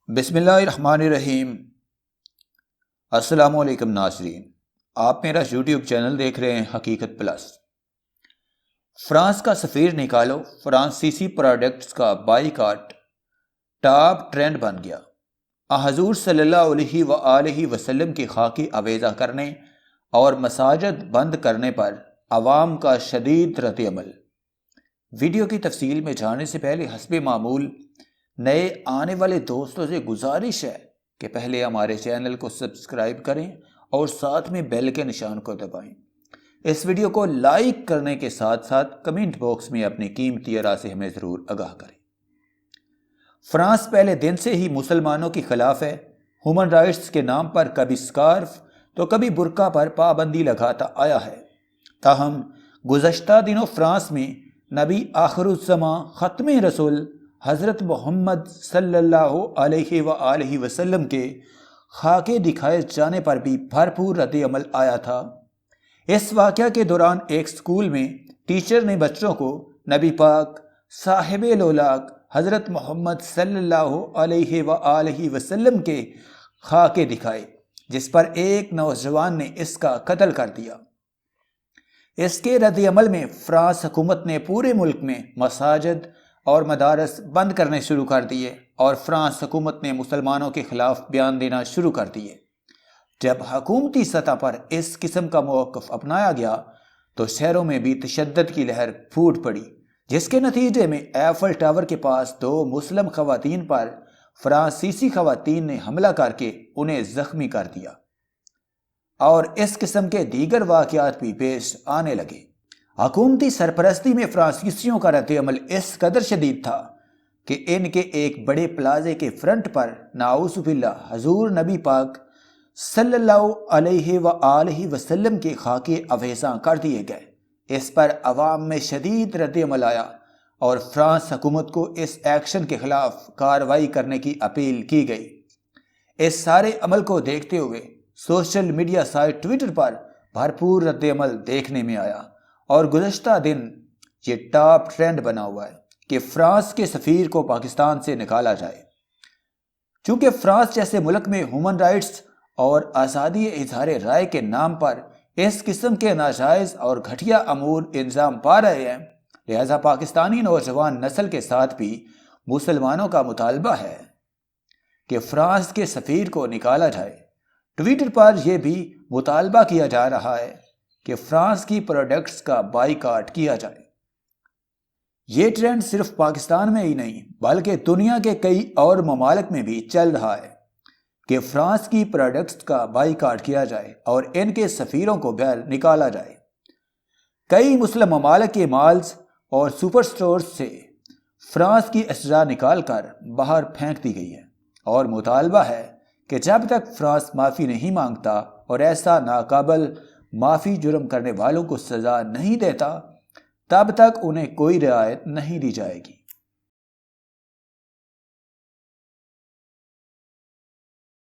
بسم اللہ الرحمن الرحیم۔ السلام علیکم ناظرین، آپ میرا یوٹیوب چینل دیکھ رہے ہیں حقیقت پلس۔ فرانس کا سفیر نکالو، فرانسیسی پروڈکٹس کا بائیکاٹ ٹاپ ٹرینڈ بن گیا۔ حضور صلی اللہ علیہ وآلہ وسلم کی خاکی آویزہ کرنے اور مساجد بند کرنے پر عوام کا شدید رد عمل۔ ویڈیو کی تفصیل میں جانے سے پہلے حسب معمول نئے آنے والے دوستوں سے گزارش ہے کہ پہلے ہمارے چینل کو سبسکرائب کریں اور ساتھ میں بیل کے نشان کو دبائیں۔ اس ویڈیو کو لائک کرنے کے ساتھ ساتھ کمنٹ باکس میں اپنی قیمتی آراء سے ہمیں ضرور آگاہ کریں۔ فرانس پہلے دن سے ہی مسلمانوں کے خلاف ہے۔ ہیومن رائٹس کے نام پر کبھی سکارف تو کبھی برقع پر پابندی لگاتا آیا ہے۔ تاہم گزشتہ دنوں فرانس میں نبی آخر الزماں ختم رسول حضرت محمد صلی اللہ علیہ وآلہ وسلم کے خاکے دکھائے جانے پر بھی بھرپور رد عمل آیا تھا۔ اس واقعہ کے دوران ایک سکول میں ٹیچر نے بچوں کو نبی پاک صاحب لولاک حضرت محمد صلی اللہ علیہ وآلہ وسلم کے خاکے دکھائے، جس پر ایک نوجوان نے اس کا قتل کر دیا۔ اس کے رد عمل میں فرانس حکومت نے پورے ملک میں مساجد اور مدارس بند کرنے شروع کر دیے اور فرانس حکومت نے مسلمانوں کے خلاف بیان دینا شروع کر دیے۔ جب حکومتی سطح پر اس قسم کا موقف اپنایا گیا تو شہروں میں بھی تشدد کی لہر پھوٹ پڑی، جس کے نتیجے میں ایفل ٹاور کے پاس 2 مسلم خواتین پر فرانسیسی خواتین نے حملہ کر کے انہیں زخمی کر دیا، اور اس قسم کے دیگر واقعات بھی پیش آنے لگے۔ حکومتی سرپرستی میں فرانسیسیوں کا رد عمل اس قدر شدید تھا کہ ان کے ایک بڑے پلازے کے فرنٹ پر نعوذ باللہ حضور نبی پاک صلی اللہ علیہ وآلہ وسلم کے خاکے آویزاں کر دیے گئے۔ اس پر عوام میں شدید رد عمل آیا اور فرانس حکومت کو اس ایکشن کے خلاف کارروائی کرنے کی اپیل کی گئی۔ اس سارے عمل کو دیکھتے ہوئے سوشل میڈیا سائٹ ٹویٹر پر بھرپور رد عمل دیکھنے میں آیا، اور گزشتہ دن یہ ٹاپ ٹرینڈ بنا ہوا ہے کہ فرانس کے سفیر کو پاکستان سے نکالا جائے۔ چونکہ فرانس جیسے ملک میں ہیومن رائٹس اور آزادی اظہار رائے کے نام پر اس قسم کے ناجائز اور گھٹیا امور انجام پا رہے ہیں، لہذا پاکستانی نوجوان نسل کے ساتھ بھی مسلمانوں کا مطالبہ ہے کہ فرانس کے سفیر کو نکالا جائے۔ ٹویٹر پر یہ بھی مطالبہ کیا جا رہا ہے کہ فرانس کی پروڈکٹس کا بائیکاٹ کیا جائے۔ یہ ٹرینڈ صرف پاکستان میں ہی نہیں بلکہ دنیا کے کئی اور ممالک میں بھی چل رہا ہے کہ فرانس کی پروڈکٹس کا بائیکاٹ کیا جائے اور ان کے سفیروں کو باہر نکالا جائے۔ کئی مسلم ممالک کے مالز اور سپر سٹورز سے فرانس کی اشیاء نکال کر باہر پھینک دی گئی ہے، اور مطالبہ ہے کہ جب تک فرانس معافی نہیں مانگتا اور ایسا ناقابل معافی جرم کرنے والوں کو سزا نہیں دیتا، تب تک انہیں کوئی رعایت نہیں دی جائے گی۔